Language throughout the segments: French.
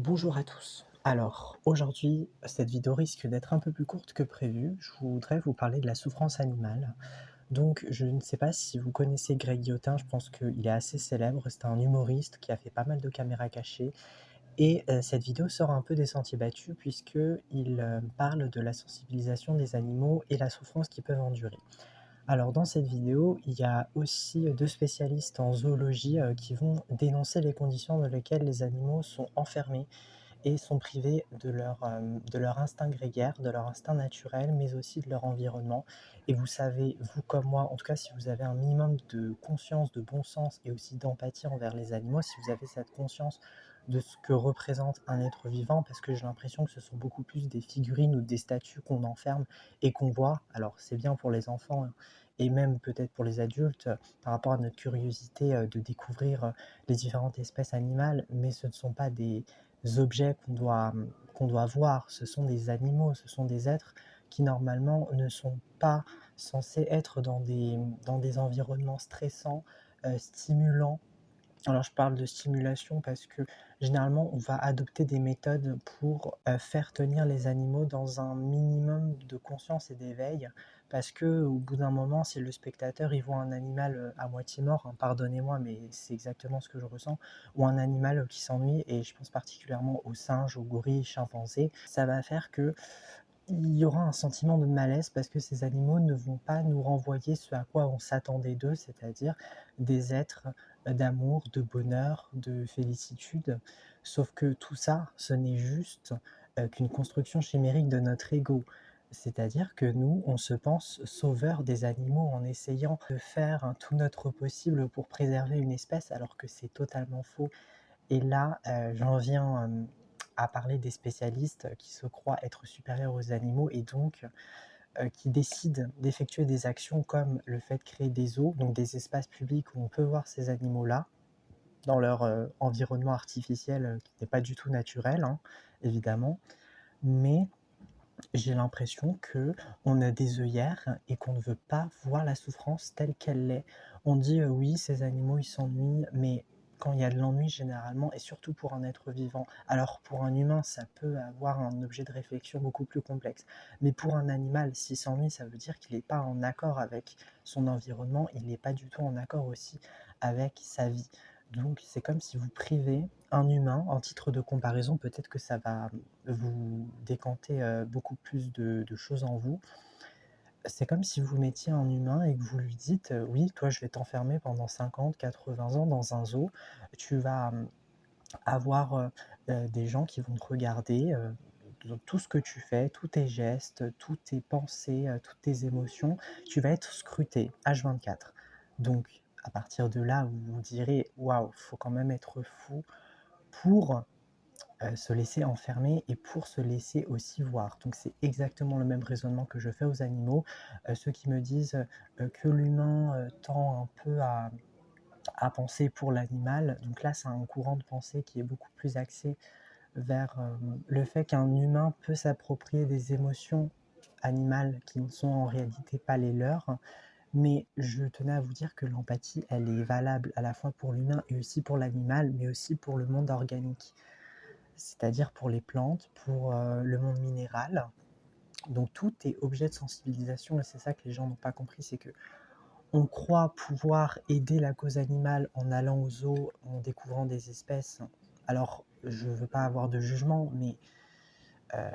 Bonjour à tous. Alors, aujourd'hui, cette vidéo risque d'être un peu plus courte que prévu. Je voudrais vous parler de la souffrance animale. Donc, je ne sais pas si vous connaissez Greg Guillotin, je pense qu'il est assez célèbre. C'est un humoriste qui a fait pas mal de caméras cachées. Et cette vidéo sort un peu des sentiers battus puisqu'il parle de la sensibilisation des animaux et la souffrance qu'ils peuvent endurer. Alors, dans cette vidéo, il y a aussi deux spécialistes en zoologie qui vont dénoncer les conditions dans lesquelles les animaux sont enfermés et sont privés de leur instinct grégaire, de leur instinct naturel, mais aussi de leur environnement. Et vous savez, vous comme moi, en tout cas si vous avez un minimum de conscience, de bon sens et aussi d'empathie envers les animaux, si vous avez cette conscience de ce que représente un être vivant, parce que j'ai l'impression que ce sont beaucoup plus des figurines ou des statues qu'on enferme et qu'on voit. Alors c'est bien pour les enfants hein, et même peut-être pour les adultes par rapport à notre curiosité de découvrir les différentes espèces animales, mais ce ne sont pas des objets qu'on doit voir, ce sont des animaux, ce sont des êtres qui normalement ne sont pas censés être dans des environnements stressants, stimulants. Alors je parle de stimulation parce que généralement on va adopter des méthodes pour faire tenir les animaux dans un minimum de conscience et d'éveil parce que au bout d'un moment si le spectateur il voit un animal à moitié mort, hein, pardonnez-moi mais c'est exactement ce que je ressens, ou un animal qui s'ennuie et je pense particulièrement aux singes, aux gorilles, chimpanzés, ça va faire que il y aura un sentiment de malaise parce que ces animaux ne vont pas nous renvoyer ce à quoi on s'attendait d'eux, c'est-à-dire des êtres d'amour, de bonheur, de félicitude. Sauf que tout ça, ce n'est juste qu'une construction chimérique de notre ego. C'est-à-dire que nous, on se pense sauveurs des animaux en essayant de faire tout notre possible pour préserver une espèce, alors que c'est totalement faux. Et là, j'en viens à parler des spécialistes qui se croient être supérieurs aux animaux et donc qui décident d'effectuer des actions comme le fait de créer des zoos, donc des espaces publics où on peut voir ces animaux-là dans leur environnement artificiel qui n'est pas du tout naturel, hein, évidemment. Mais j'ai l'impression que on a des œillères et qu'on ne veut pas voir la souffrance telle qu'elle l'est. On dit oui, ces animaux ils s'ennuient, mais quand il y a de l'ennui généralement, et surtout pour un être vivant, alors pour un humain ça peut avoir un objet de réflexion beaucoup plus complexe, mais pour un animal, s'il s'ennuie, ça veut dire qu'il n'est pas en accord avec son environnement, il n'est pas du tout en accord aussi avec sa vie. Donc c'est comme si vous privez un humain, en titre de comparaison, peut-être que ça va vous décanter beaucoup plus de choses en vous. C'est comme si vous mettiez un humain et que vous lui dites oui, toi, je vais t'enfermer pendant 50, 80 ans dans un zoo. Tu vas avoir des gens qui vont te regarder. Donc, tout ce que tu fais, tous tes gestes, toutes tes pensées, toutes tes émotions, tu vas être scruté H24. Donc, à partir de là, vous vous direz waouh, faut quand même être fou pour se laisser enfermer et pour se laisser aussi voir. Donc c'est exactement le même raisonnement que je fais aux animaux. Ceux qui me disent, que l'humain, tend un peu à penser pour l'animal, donc là c'est un courant de pensée qui est beaucoup plus axé vers, le fait qu'un humain peut s'approprier des émotions animales qui ne sont en réalité pas les leurs. Mais je tenais à vous dire que l'empathie, elle est valable à la fois pour l'humain et aussi pour l'animal, mais aussi pour le monde organique, c'est-à-dire pour les plantes, pour le monde minéral. Donc tout est objet de sensibilisation et c'est ça que les gens n'ont pas compris, c'est que on croit pouvoir aider la cause animale en allant aux zoos, en découvrant des espèces. Alors, je ne veux pas avoir de jugement, mais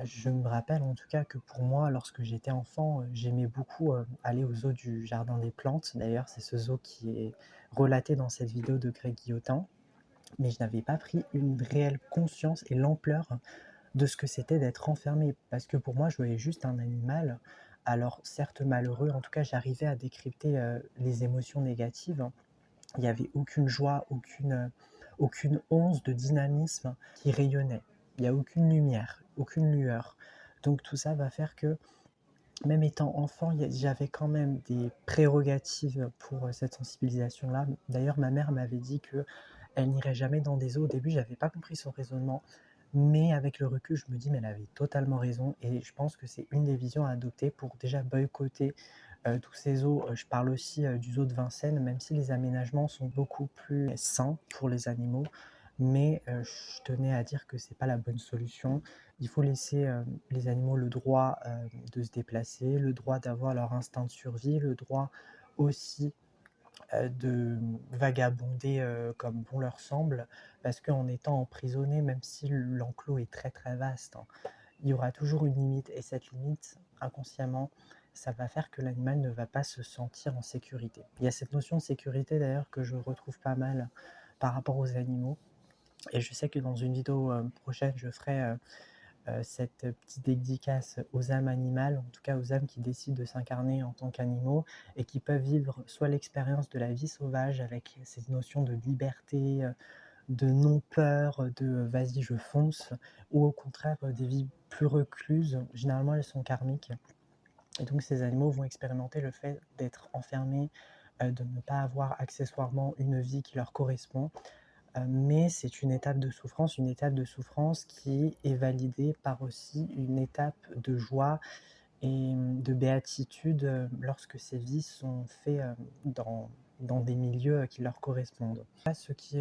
je me rappelle en tout cas que pour moi, lorsque j'étais enfant, j'aimais beaucoup aller au zoo du Jardin des Plantes. D'ailleurs, c'est ce zoo qui est relaté dans cette vidéo de Greg Guillotin. Mais je n'avais pas pris une réelle conscience et l'ampleur de ce que c'était d'être enfermé. Parce que pour moi, je voyais juste un animal, alors certes malheureux, en tout cas j'arrivais à décrypter les émotions négatives. Il n'y avait aucune joie, aucune once de dynamisme qui rayonnait. Il n'y a aucune lumière, aucune lueur. Donc tout ça va faire que, même étant enfant, j'avais quand même des prérogatives pour cette sensibilisation-là. D'ailleurs, ma mère m'avait dit que elle n'irait jamais dans des zoos. Au début, j'avais pas compris son raisonnement, mais avec le recul, je me dis, mais elle avait totalement raison. Et je pense que c'est une des visions à adopter pour déjà boycotter tous ces zoos. Je parle aussi du zoo de Vincennes, même si les aménagements sont beaucoup plus sains pour les animaux. mais je tenais à dire que c'est pas la bonne solution. Il faut laisser, les animaux le droit, de se déplacer, le droit d'avoir leur instinct de survie, le droit aussi, de vagabonder, comme bon leur semble. Parce qu'en étant emprisonné, même si l'enclos est très, très vaste, hein, il y aura toujours une limite et cette limite, inconsciemment, ça va faire que l'animal ne va pas se sentir en sécurité. Il y a cette notion de sécurité d'ailleurs que je retrouve pas mal par rapport aux animaux et je sais que dans une vidéo, prochaine, je ferai, cette petite dédicace aux âmes animales, en tout cas aux âmes qui décident de s'incarner en tant qu'animaux et qui peuvent vivre soit l'expérience de la vie sauvage avec cette notion de liberté, de non-peur, de vas-y je fonce, ou au contraire des vies plus recluses, généralement elles sont karmiques. Et donc ces animaux vont expérimenter le fait d'être enfermés, de ne pas avoir accessoirement une vie qui leur correspond, mais c'est une étape de souffrance qui est validée par aussi une étape de joie et de béatitude, lorsque ces vies sont faites, dans des milieux, qui leur correspondent. À ceux qui,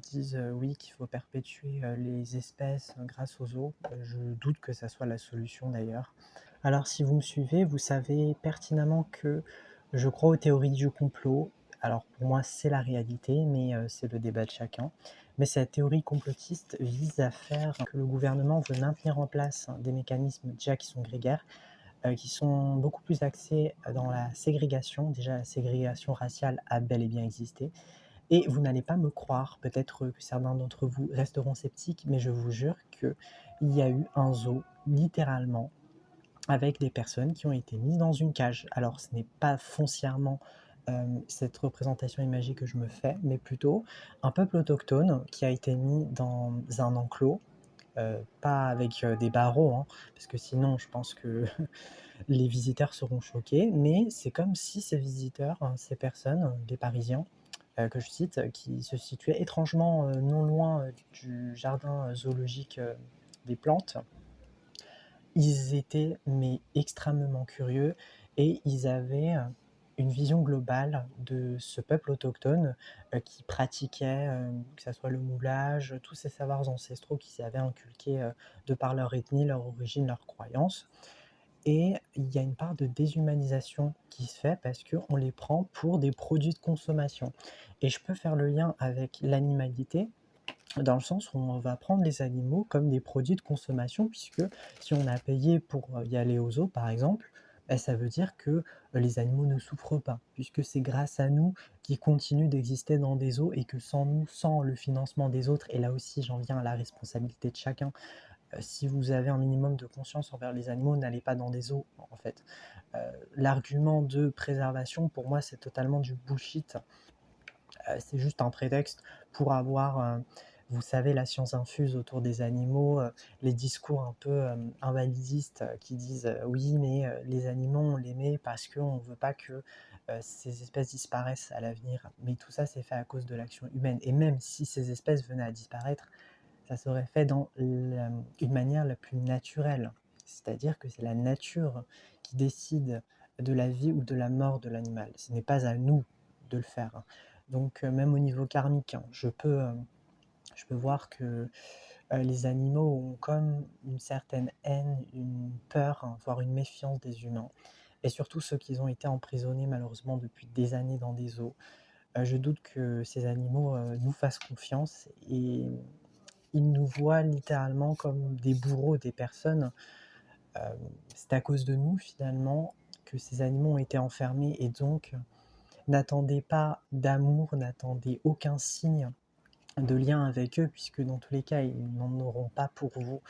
disent, oui, qu'il faut perpétuer, les espèces grâce aux zoos, je doute que ça soit la solution d'ailleurs. Alors si vous me suivez, vous savez pertinemment que je crois aux théories du complot. Alors pour moi, c'est la réalité, mais c'est le débat de chacun. Mais cette théorie complotiste vise à faire que le gouvernement veut maintenir en place des mécanismes déjà qui sont grégaires, qui sont beaucoup plus axés dans la ségrégation. Déjà, la ségrégation raciale a bel et bien existé. Et vous n'allez pas me croire, peut-être que certains d'entre vous resteront sceptiques, mais je vous jure qu'il y a eu un zoo, littéralement, avec des personnes qui ont été mises dans une cage. Alors, ce n'est pas foncièrement cette représentation imagée que je me fais, mais plutôt un peuple autochtone qui a été mis dans un enclos, pas avec des barreaux, hein, parce que sinon je pense que les visiteurs seront choqués, mais c'est comme si ces visiteurs, hein, ces personnes, les Parisiens, que je cite, qui se situaient étrangement non loin du jardin zoologique des plantes, ils étaient mais extrêmement curieux et ils avaient une vision globale de ce peuple autochtone qui pratiquait, que ça soit le moulage, tous ces savoirs ancestraux qu'ils avaient inculqués de par leur ethnie, leur origine, leurs croyances. Et il y a une part de déshumanisation qui se fait parce qu'on les prend pour des produits de consommation. Et je peux faire le lien avec l'animalité, dans le sens où on va prendre les animaux comme des produits de consommation, puisque si on a payé pour y aller au zoo, par exemple, bah, ça veut dire que les animaux ne souffrent pas, puisque c'est grâce à nous qu'ils continuent d'exister dans des zoos et que sans nous, sans le financement des autres, et là aussi j'en viens à la responsabilité de chacun, si vous avez un minimum de conscience envers les animaux, n'allez pas dans des zoos, en fait. L'argument de préservation, pour moi, c'est totalement du bullshit. C'est juste un prétexte pour avoir, vous savez, la science infuse autour des animaux, les discours un peu invalidistes qui disent oui, mais les animaux, on les met parce qu'on ne veut pas que ces espèces disparaissent à l'avenir. Mais tout ça, c'est fait à cause de l'action humaine. Et même si ces espèces venaient à disparaître, ça serait fait dans une manière la plus naturelle. C'est-à-dire que c'est la nature qui décide de la vie ou de la mort de l'animal. Ce n'est pas à nous de le faire, hein. Donc même au niveau karmique, hein, je peux voir que les animaux ont comme une certaine haine, une peur, hein, voire une méfiance des humains. Et surtout ceux qui ont été emprisonnés malheureusement depuis des années dans des zoos. Je doute que ces animaux nous fassent confiance et ils nous voient littéralement comme des bourreaux des personnes. C'est à cause de nous finalement que ces animaux ont été enfermés et donc n'attendez pas d'amour, n'attendez aucun signe de lien avec eux puisque dans tous les cas ils n'en auront pas pour vous.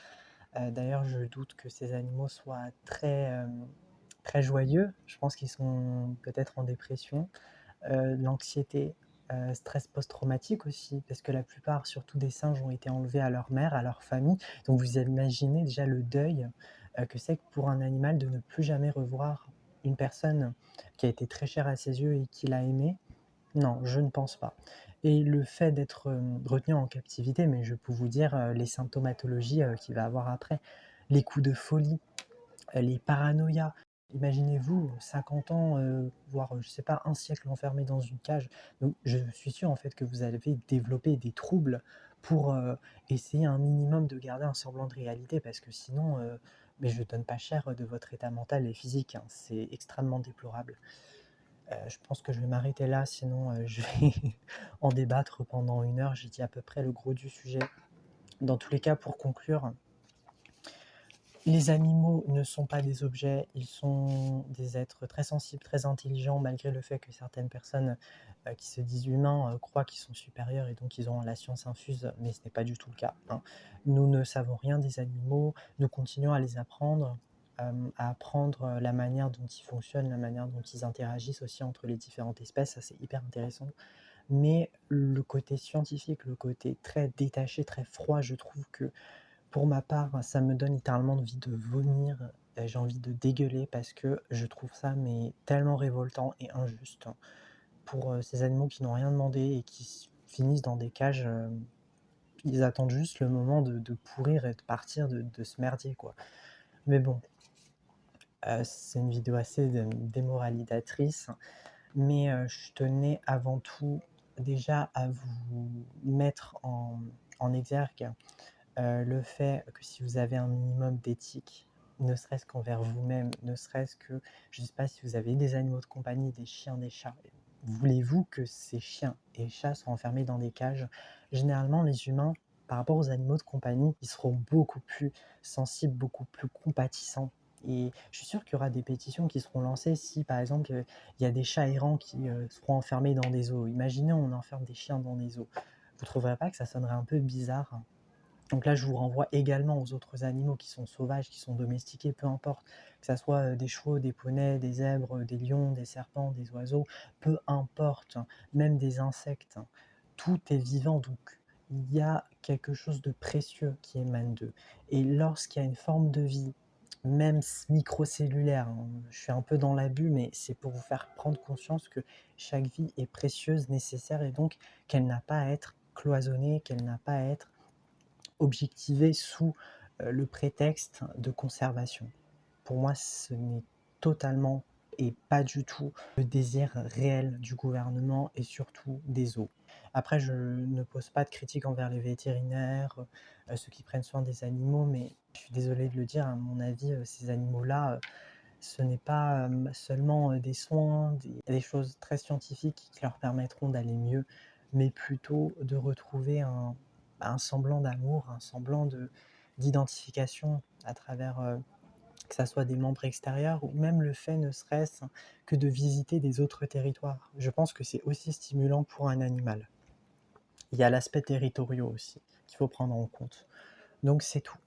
D'ailleurs je doute que ces animaux soient très joyeux, je pense qu'ils sont peut-être en dépression, l'anxiété, stress post-traumatique aussi, parce que la plupart, surtout des singes, ont été enlevés à leur mère, à leur famille. Donc vous imaginez déjà le deuil que c'est que pour un animal de ne plus jamais revoir une personne qui a été très chère à ses yeux et qu'il a aimé. Non, je ne pense pas. Et le fait d'être retenu en captivité, mais je peux vous dire les symptomatologies qu'il va avoir après, les coups de folie, les paranoïas. Imaginez-vous 50 ans, voire, je sais pas, un siècle enfermé dans une cage. Donc je suis sûr en fait que vous avez développé des troubles pour, essayer un minimum de garder un semblant de réalité parce que sinon, mais je donne pas cher de votre état mental et physique, hein. C'est extrêmement déplorable. Je pense que je vais m'arrêter là, sinon, je vais en débattre pendant 1 heure. J'ai dit à peu près le gros du sujet. Dans tous les cas, pour conclure, les animaux ne sont pas des objets, ils sont des êtres très sensibles, très intelligents, malgré le fait que certaines personnes qui se disent humains croient qu'ils sont supérieurs et donc ils ont la science infuse, mais ce n'est pas du tout le cas, hein. Nous ne savons rien des animaux, nous continuons à les apprendre, à apprendre la manière dont ils fonctionnent, la manière dont ils interagissent aussi entre les différentes espèces, ça c'est hyper intéressant. Mais le côté scientifique, le côté très détaché, très froid, je trouve que pour ma part, ça me donne littéralement envie de vomir, j'ai envie de dégueuler parce que je trouve ça mais tellement révoltant et injuste pour, ces animaux qui n'ont rien demandé et qui finissent dans des cages, ils attendent juste le moment de pourrir et de partir de ce merdier, quoi. Mais bon, c'est une vidéo assez démoralisatrice, mais je tenais avant tout déjà à vous mettre en exergue le fait que si vous avez un minimum d'éthique, ne serait-ce qu'envers vous-même, ne serait-ce que, je ne sais pas si vous avez des animaux de compagnie, des chiens, des chats, voulez-vous que ces chiens et chats soient enfermés dans des cages? Généralement, les humains, par rapport aux animaux de compagnie, ils seront beaucoup plus sensibles, beaucoup plus compatissants. Et je suis sûr qu'il y aura des pétitions qui seront lancées si, par exemple, il y a des chats errants qui seront enfermés dans des zoos. Imaginez, on enferme des chiens dans des zoos. Vous ne trouverez pas que ça sonnerait un peu bizarre? Donc là, je vous renvoie également aux autres animaux qui sont sauvages, qui sont domestiqués, peu importe, que ça soit des chevaux, des poneys, des zèbres, des lions, des serpents, des oiseaux, peu importe, même des insectes. Tout est vivant, donc il y a quelque chose de précieux qui émane d'eux. Et lorsqu'il y a une forme de vie, même microcellulaire, hein, je suis un peu dans l'abus, mais c'est pour vous faire prendre conscience que chaque vie est précieuse, nécessaire, et donc qu'elle n'a pas à être cloisonnée, qu'elle n'a pas à être objectiver sous le prétexte de conservation. Pour moi, ce n'est totalement et pas du tout le désir réel du gouvernement et surtout des zoos. Après, je ne pose pas de critique envers les vétérinaires, ceux qui prennent soin des animaux, mais je suis désolé de le dire, à mon avis, ces animaux-là, ce n'est pas seulement des soins, des choses très scientifiques qui leur permettront d'aller mieux, mais plutôt de retrouver un semblant d'amour, un semblant d'identification à travers que ça soit des membres extérieurs ou même le fait ne serait-ce que de visiter des autres territoires. Je pense que c'est aussi stimulant pour un animal. Il y a l'aspect territorial aussi qu'il faut prendre en compte. Donc c'est tout.